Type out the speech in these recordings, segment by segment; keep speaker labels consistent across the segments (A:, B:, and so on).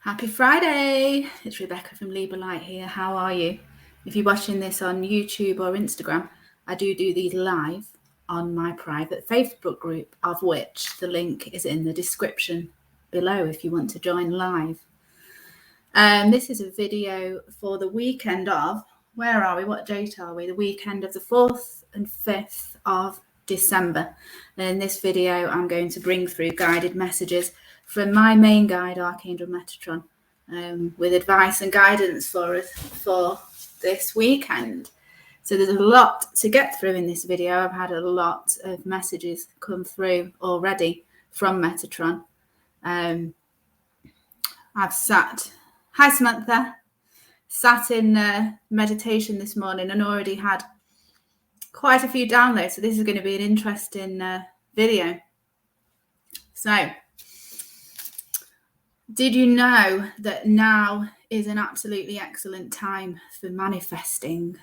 A: Happy Friday! It's Rebecca from Libra Light here. How are you? If you're watching this on YouTube or Instagram, I do these live on my private Facebook group, of which the link is in the description below if you want to join live. This is a video for the weekend of, where are we? What date are we? The weekend of the 4th and 5th of December. And in this video, I'm going to bring through guided messages from my main guide, Archangel Metatron, with advice and guidance for us for this weekend. So there's a lot to get through in this video. I've had a lot of messages come through already from Metatron. I've sat, hi Samantha, sat in meditation this morning and already had quite a few downloads. So this is going to be an interesting video. So, did you know that now is an absolutely excellent time for manifesting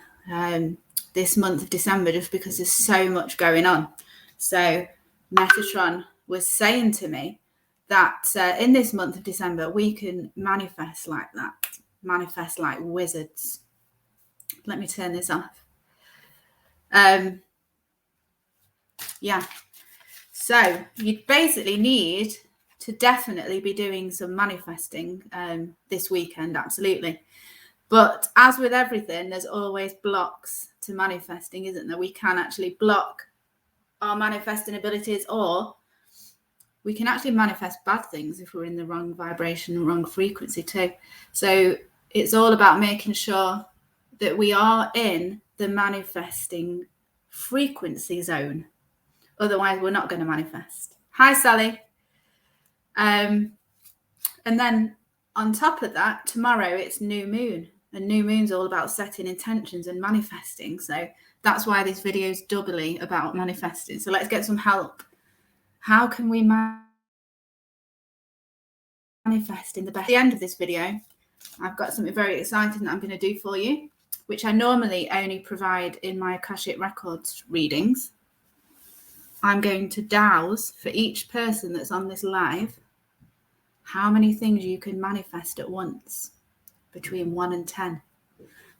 A: this month of December, just because there's so much going on? So Metatron was saying to me that in this month of December, we can manifest like that, manifest like wizards. Let me turn this off. Yeah. So you basically need to definitely be doing some manifesting this weekend, absolutely. But as with everything, there's always blocks to manifesting, isn't there? We can actually block our manifesting abilities, or we can actually manifest bad things if we're in the wrong vibration, wrong frequency too. So it's all about making sure that we are in the manifesting frequency zone. Otherwise, we're not going to manifest. Hi, Sally. And then on top of that, tomorrow it's new moon, and new moon's all about setting intentions and manifesting. So that's why this video is doubly about manifesting. So let's get some help. How can we manifest in the best? At the end of this video, I've got something very exciting that I'm going to do for you, which I normally only provide in my Akashic Records readings. I'm going to dowse for each person that's on this live how many things you can manifest at once, between 1 and 10.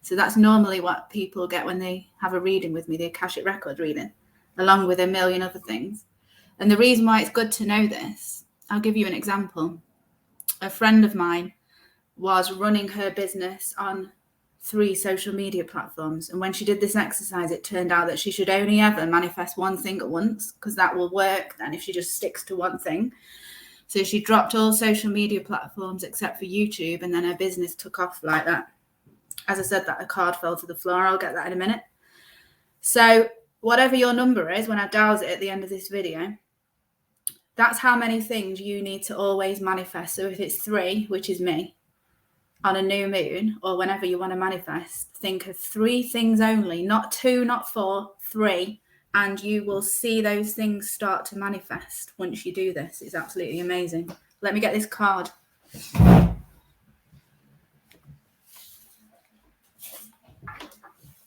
A: So that's normally what people get when they have a reading with me, the Akashic Record reading, along with a million other things. And the reason why it's good to know this, I'll give you an example. A friend of mine was running her business on 3 social media platforms. And when she did this exercise, it turned out that she should only ever manifest one thing at once, because that will work then if she just sticks to one thing. So she dropped all social media platforms except for YouTube, and then her business took off like that. As I said, that a card fell to the floor. I'll get that in a minute. So whatever your number is, when I dowse it at the end of this video, that's how many things you need to always manifest. So if it's 3, which is me, on a new moon, or whenever you want to manifest, think of 3 things only, not 2, not 4, 3. And you will see those things start to manifest once you do this. It's absolutely amazing. Let me get this card.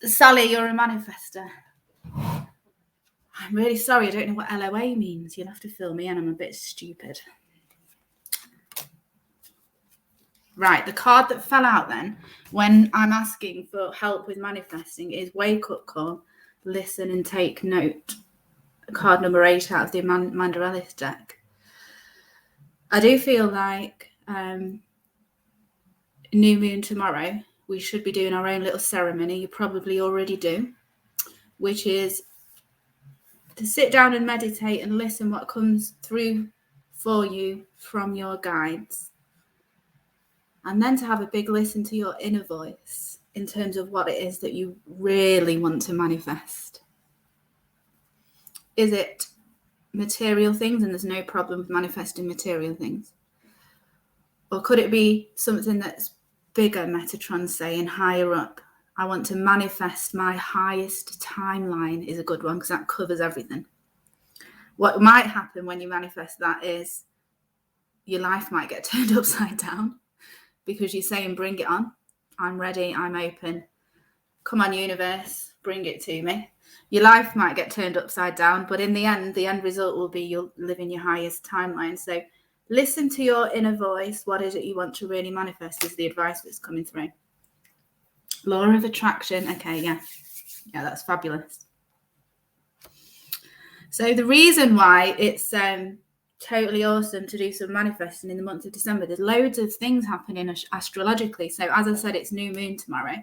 A: Sally, you're a manifester. I'm really sorry. I don't know what LOA means. You'll have to fill me in. I'm a bit stupid. Right, the card that fell out then, when I'm asking for help with manifesting, is Wake Up Call, Listen and Take Note. Card number 8 out of the Amanda Ellis deck. I do feel like new moon tomorrow, we should be doing our own little ceremony. You probably already do, which is to sit down and meditate and listen what comes through for you from your guides. And then to have a big listen to your inner voice in terms of what it is that you really want to manifest. Is it material things, and there's no problem with manifesting material things? Or could it be something that's bigger, Metatron saying, higher up? I want to manifest my highest timeline is a good one, because that covers everything. What might happen when you manifest that is your life might get turned upside down, because you're saying, bring it on. I'm ready. I'm open. Come on, universe, bring it to me. Your life might get turned upside down, but in the end result will be you'll live in your highest timeline. So Listen to your inner voice. What is it you want to really manifest is the advice that's coming through. Law of attraction. Okay, yeah, that's fabulous. So the reason why it's totally awesome to do some manifesting in the month of December, there's loads of things happening astrologically. So as I said, it's new moon tomorrow,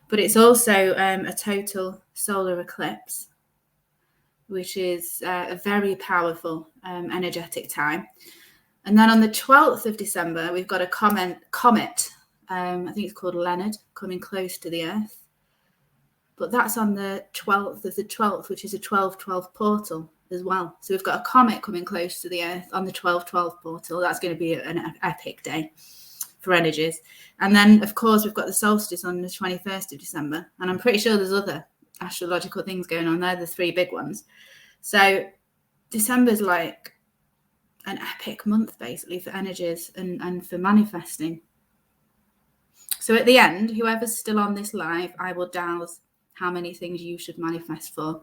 A: but it's also a total solar eclipse, which is a very powerful energetic time. And then on the 12th of December, we've got a comet, I think it's called Leonard, coming close to the Earth. But that's on the 12th of the 12th, which is a 12-12 portal as well. So we've got a comet coming close to the Earth on the 12-12 portal. That's going to be an epic day for energies. And then, of course, we've got the solstice on the 21st of December. And I'm pretty sure there's other astrological things going on there, the three big ones. So December's like an epic month, basically, for energies and for manifesting. So at the end, whoever's still on this live, I will douse how many things you should manifest for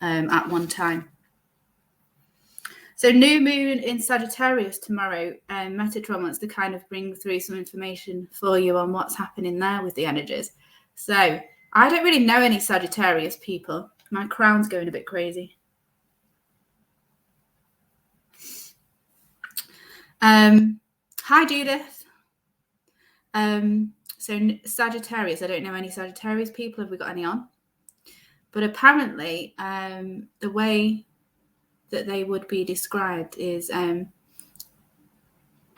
A: at one time. So new moon in Sagittarius tomorrow. Metatron wants to kind of bring through some information for you on what's happening there with the energies. So I don't really know any Sagittarius people. My crown's going a bit crazy. Hi, Judith. So Sagittarius, I don't know any Sagittarius people. Have we got any on? But apparently, the way that they would be described is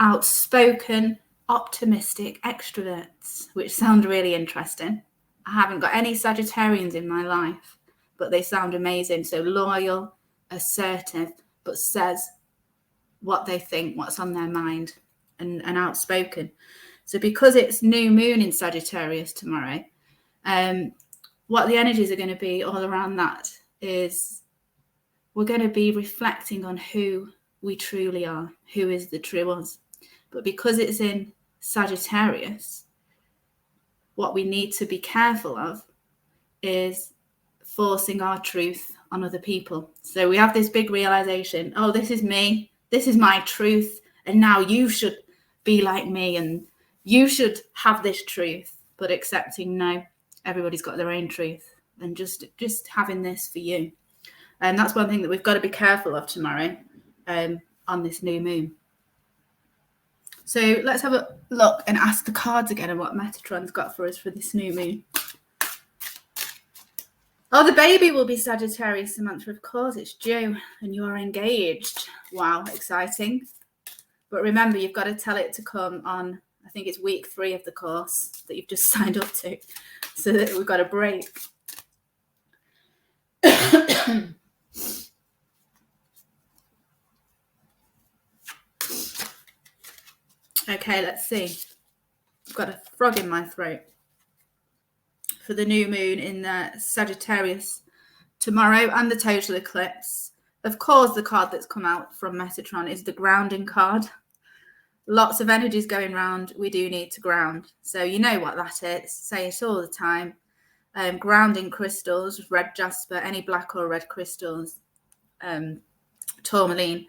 A: outspoken, optimistic extroverts, which sound really interesting. I haven't got any Sagittarians in my life, but they sound amazing. So loyal, assertive, but says what they think, what's on their mind, and outspoken. So because it's new moon in Sagittarius tomorrow, what the energies are going to be all around that is we're going to be reflecting on who we truly are, who is the true us. But because it's in Sagittarius, what we need to be careful of is forcing our truth on other people. So we have this big realization, oh, this is me, this is my truth, and now you should be like me and you should have this truth, but accepting no, everybody's got their own truth, and just having this for you. And that's one thing that we've got to be careful of tomorrow on this new moon. So let's have a look and ask the cards again and what Metatron's got for us for this new moon. Oh, the baby will be Sagittarius, Samantha. Of course, it's due and you are engaged. Wow, exciting. But remember, you've got to tell it to come on, I think it's week 3 of the course that you've just signed up to, so that we've got a break. Okay, let's see. I've got a frog in my throat. For the new moon in Sagittarius tomorrow and the total eclipse. Of course, the card that's come out from Metatron is the grounding card. Lots of energies going around. We do need to ground. So you know what that is. Say it all the time. Grounding crystals, red jasper, any black or red crystals, tourmaline,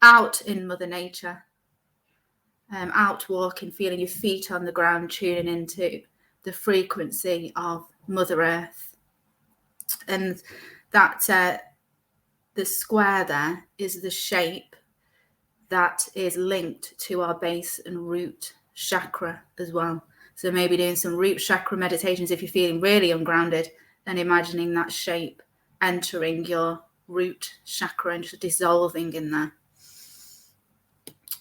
A: out in Mother Nature, out walking, feeling your feet on the ground, tuning into the frequency of Mother Earth. And that the square there is the shape that is linked to our base and root chakra as well. So maybe doing some root chakra meditations if you're feeling really ungrounded, and imagining that shape entering your root chakra and just dissolving in there.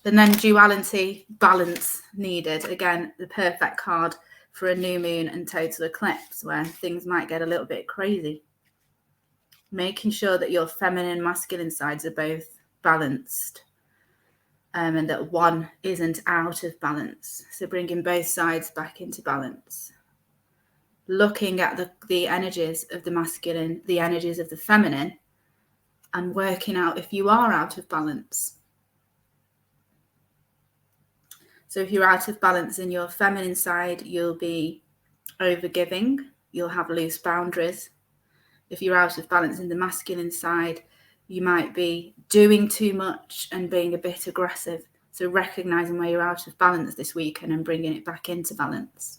A: And then duality, balance needed. Again, the perfect card for a new moon and total eclipse, where things might get a little bit crazy. Making sure that your feminine and masculine sides are both balanced, and that one isn't out of balance. So bringing both sides back into balance. Looking at the energies of the masculine, the energies of the feminine, and working out if you are out of balance. So if you're out of balance in your feminine side, you'll be overgiving, you'll have loose boundaries. If you're out of balance in the masculine side, you might be doing too much and being a bit aggressive. So recognizing where you're out of balance this weekend and bringing it back into balance.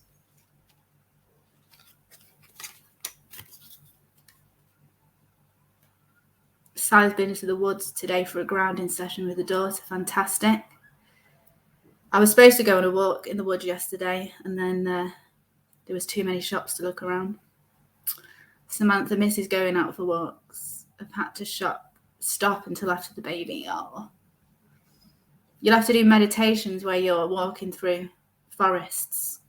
A: Sally's been into the woods today for a grounding session with the daughter. Fantastic. I was supposed to go on a walk in the woods yesterday, and then there was too many shops to look around. Samantha misses going out for walks. I've had to stop until after the baby. Oh. You'll have to do meditations where you're walking through forests.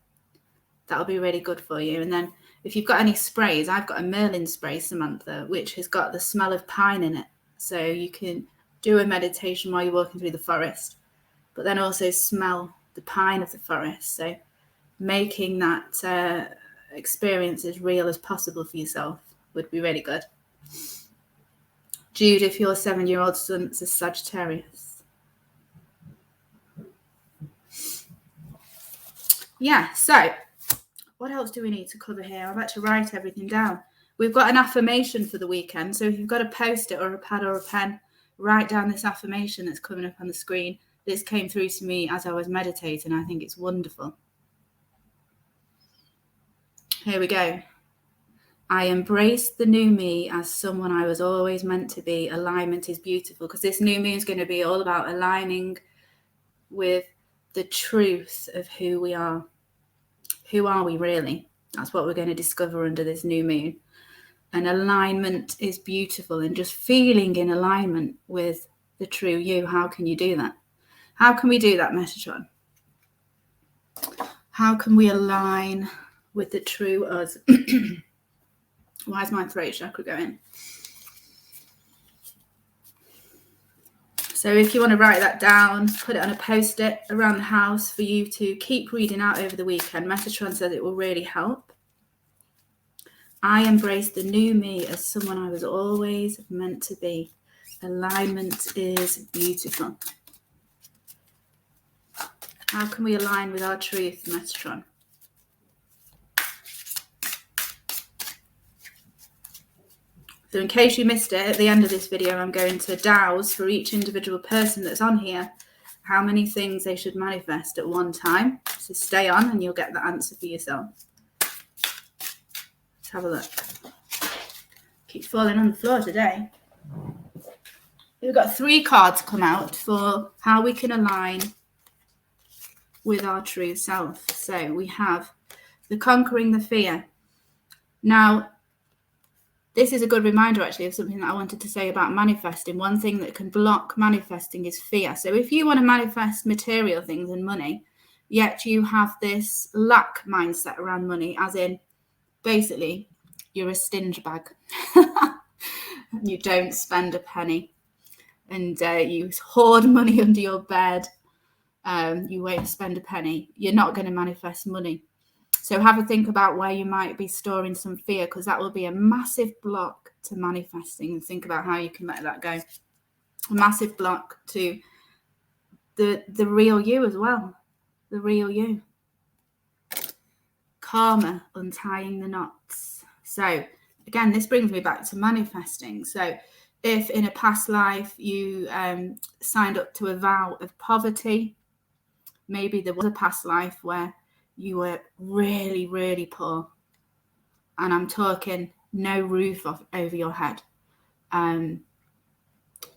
A: That'll be really good for you. And then if you've got any sprays, I've got a Merlin spray, Samantha, which has got the smell of pine in it. So you can do a meditation while you're walking through the forest, but then also smell the pine of the forest. So making that experience as real as possible for yourself would be really good. Jude, if your 7-year-old son's a Sagittarius. Yeah, so what else do we need to cover here? I've had to write everything down. We've got an affirmation for the weekend. So if you've got a post-it or a pad or a pen, write down this affirmation that's coming up on the screen. This came through to me as I was meditating. I think it's wonderful. Here we go. I embrace the new me as someone I was always meant to be. Alignment is beautiful, because this new moon is going to be all about aligning with the truth of who we are. Who are we really? That's what we're going to discover under this new moon. And alignment is beautiful, and just feeling in alignment with the true you. How can you do that? How can we do that, Metatron? How can we align with the true us? Why is my throat chakra going? So if you want to write that down, put it on a post-it around the house for you to keep reading out over the weekend. Metatron says it will really help. I embrace the new me as someone I was always meant to be. Alignment is beautiful. How can we align with our truth, Metatron? So in case you missed it, at the end of this video, I'm going to douse for each individual person that's on here how many things they should manifest at one time. So stay on and you'll get the answer for yourself. Let's have a look. Keep falling on the floor today. We've got 3 cards come out for how we can align with our true self. So we have the Conquering the Fear. Now, this is a good reminder, actually, of something that I wanted to say about manifesting. One thing that can block manifesting is fear. So if you want to manifest material things and money, yet you have this lack mindset around money, as in, basically, you're a stinge bag. You don't spend a penny. And you hoard money under your bed. You won't spend a penny. You're not going to manifest money. So have a think about where you might be storing some fear, because that will be a massive block to manifesting, and think about how you can let that go. A massive block to the real you as well. The real you. Karma, untying the knots. So again, this brings me back to manifesting. So if in a past life you signed up to a vow of poverty, maybe there was a past life where you were really, really poor. And I'm talking no roof over your head.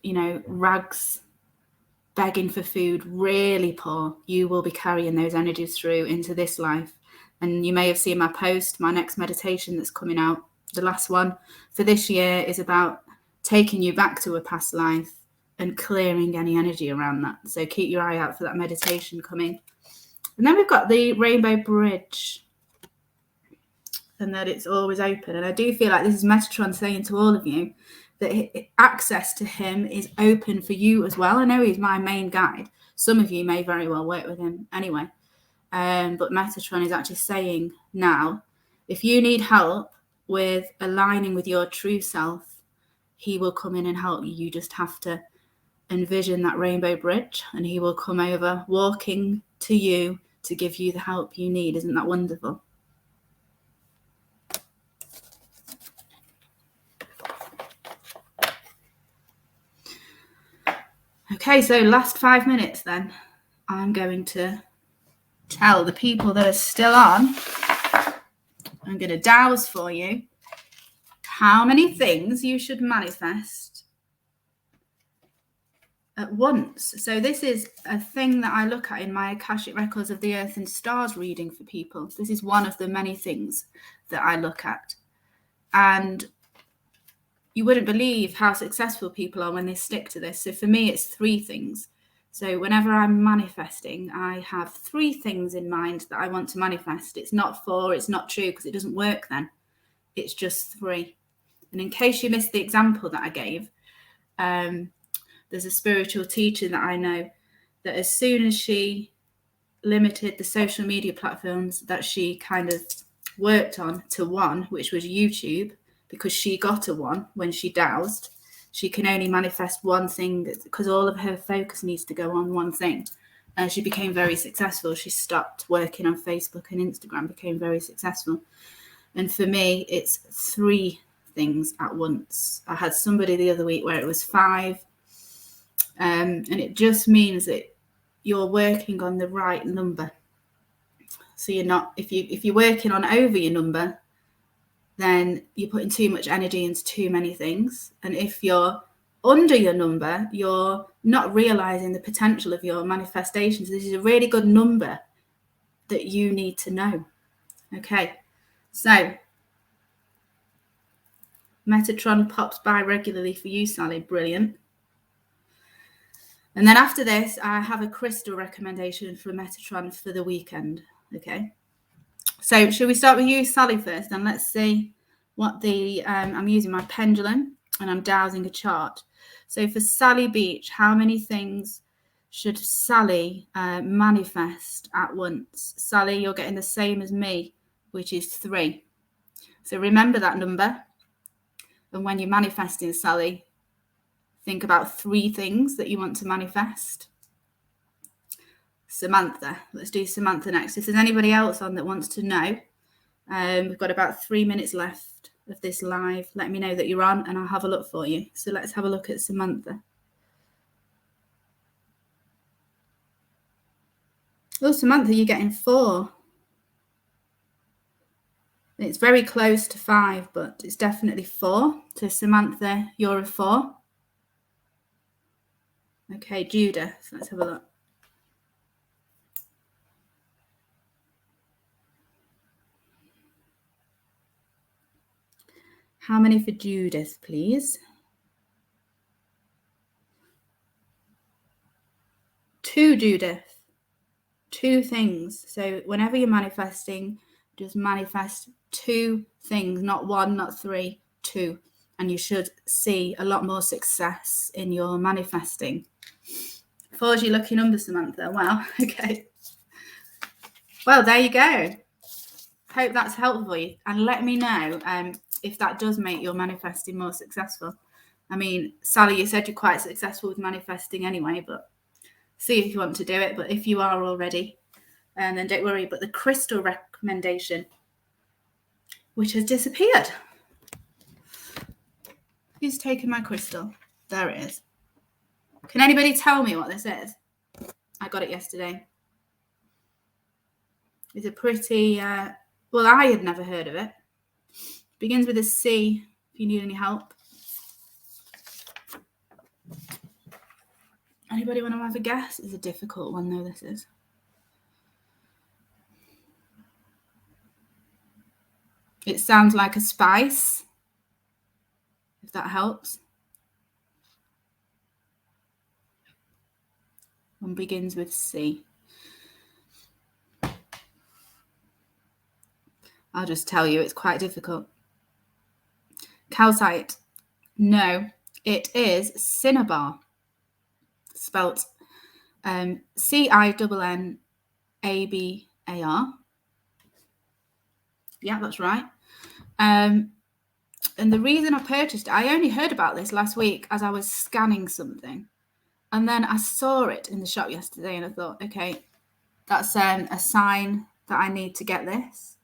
A: Rags, begging for food, really poor. You will be carrying those energies through into this life. And you may have seen my post, my next meditation that's coming out. The last one for this year is about taking you back to a past life and clearing any energy around that. So keep your eye out for that meditation coming. And then we've got the Rainbow Bridge, and that it's always open. And I do feel like this is Metatron saying to all of you that access to him is open for you as well. I know he's my main guide. Some of you may very well work with him anyway. But Metatron is actually saying now, if you need help with aligning with your true self, he will come in and help you. You just have to envision that rainbow bridge, and he will come over walking to you to give you the help you need. Isn't that wonderful? Okay, so last 5 minutes then. I'm going to tell the people that are still on, I'm going to douse for you how many things you should manifest at once. So this is a thing that I look at in my Akashic Records of the Earth and Stars reading for people. This is one of the many things that I look at. And you wouldn't believe how successful people are when they stick to this. So for me, it's 3 things. So whenever I'm manifesting, I have 3 things in mind that I want to manifest. It's not 4, it's not true, because it doesn't work then. It's just 3. And in case you missed the example that I gave, there's a spiritual teacher that I know that as soon as she limited the social media platforms that she kind of worked on to 1, which was YouTube, because she got a 1 when she dowsed, she can only manifest 1 thing because all of her focus needs to go on 1 thing. And she became very successful. She stopped working on Facebook and Instagram, became very successful. And for me, it's 3 things at once. I had somebody the other week where it was 5. And it just means that you're working on the right number. So you're not, if you're working on over your number, then you're putting too much energy into too many things. And if you're under your number, you're not realizing the potential of your manifestations. This is a really good number that you need to know. Okay, so Metatron pops by regularly for you, Sally. Brilliant. And then after this, I have a crystal recommendation for Metatron for the weekend. Okay. So should we start with you, Sally, first? And let's see what I'm using my pendulum and I'm dowsing a chart. So for Sally Beach, how many things should Sally manifest at once? Sally, you're getting the same as me, which is 3. So remember that number. And when you're manifesting, Sally, think about 3 things that you want to manifest. Samantha. Let's do Samantha next. If there's anybody else on that wants to know, we've got about 3 minutes left of this live. Let me know that you're on and I'll have a look for you. So let's have a look at Samantha. Oh, Samantha, you're getting 4. It's very close to 5, but it's definitely 4. So Samantha, you're a 4. Okay, Judah. So let's have a look. How many for Judith, please? 2, Judith. 2 things. So whenever you're manifesting, just manifest 2 things, not 1, not 3, 2. And you should see a lot more success in your manifesting. 4 is your lucky number, Samantha. Wow. Okay. Well, there you go. Hope that's helpful for you. And let me know if that does make your manifesting more successful. I mean, Sally, you said you're quite successful with manifesting anyway, but see if you want to do it. But if you are already, then don't worry. But the crystal recommendation, which has disappeared. Who's taken my crystal? There it is. Can anybody tell me what this is? I got it yesterday. It's a pretty, well, I had never heard of it. Begins with a C, if you need any help. Anybody want to have a guess? It's a difficult one, though, this is. It sounds like a spice, if that helps. One begins with C. I'll just tell you, it's quite difficult. Calcite. No, it is cinnabar. Spelt Cinnabar. Yeah, that's right. And the reason I purchased it, I only heard about this last week as I was scanning something. And then I saw it in the shop yesterday and I thought, okay, that's a sign that I need to get this.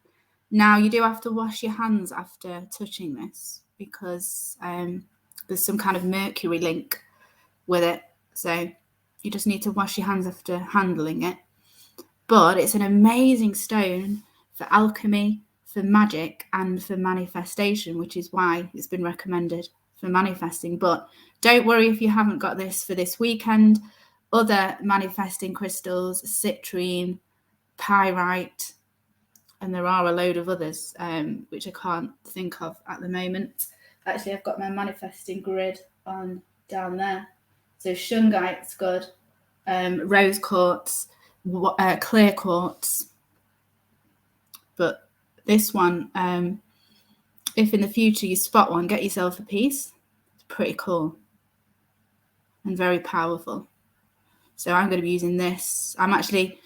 A: Now, you do have to wash your hands after touching this because there's some kind of mercury link with it. So You just need to wash your hands after handling it. But it's an amazing stone for alchemy, for magic, and for manifestation, which is why it's been recommended for manifesting. But don't worry if you haven't got this for this weekend. Other manifesting crystals, citrine, pyrite, and there are a load of others, which I can't think of at the moment. Actually, I've got my manifesting grid on down there. So shungite's good, rose quartz, clear quartz. But this one, if in the future you spot one, get yourself a piece. It's pretty cool and very powerful. So I'm going to be using this. I'm actually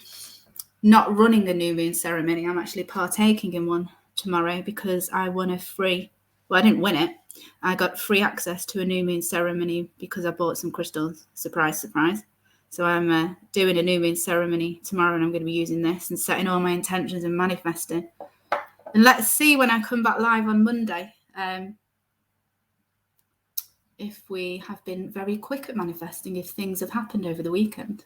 A: not running the new moon ceremony. I'm actually partaking in one tomorrow because I won a free, well, I didn't win it. I got free access to a new moon ceremony because I bought some crystals. Surprise, surprise. So I'm doing a new moon ceremony tomorrow, and I'm going to be using this and setting all my intentions and manifesting. And let's see when I come back live on Monday if we have been very quick at manifesting, if things have happened over the weekend.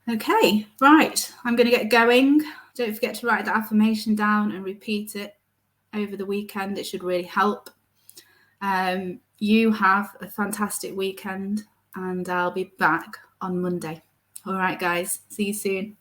A: Okay, right. I'm going to get going. Don't forget to write the affirmation down and repeat it over the weekend. It should really help. You have a fantastic weekend, and I'll be back on Monday. All right, guys. See you soon.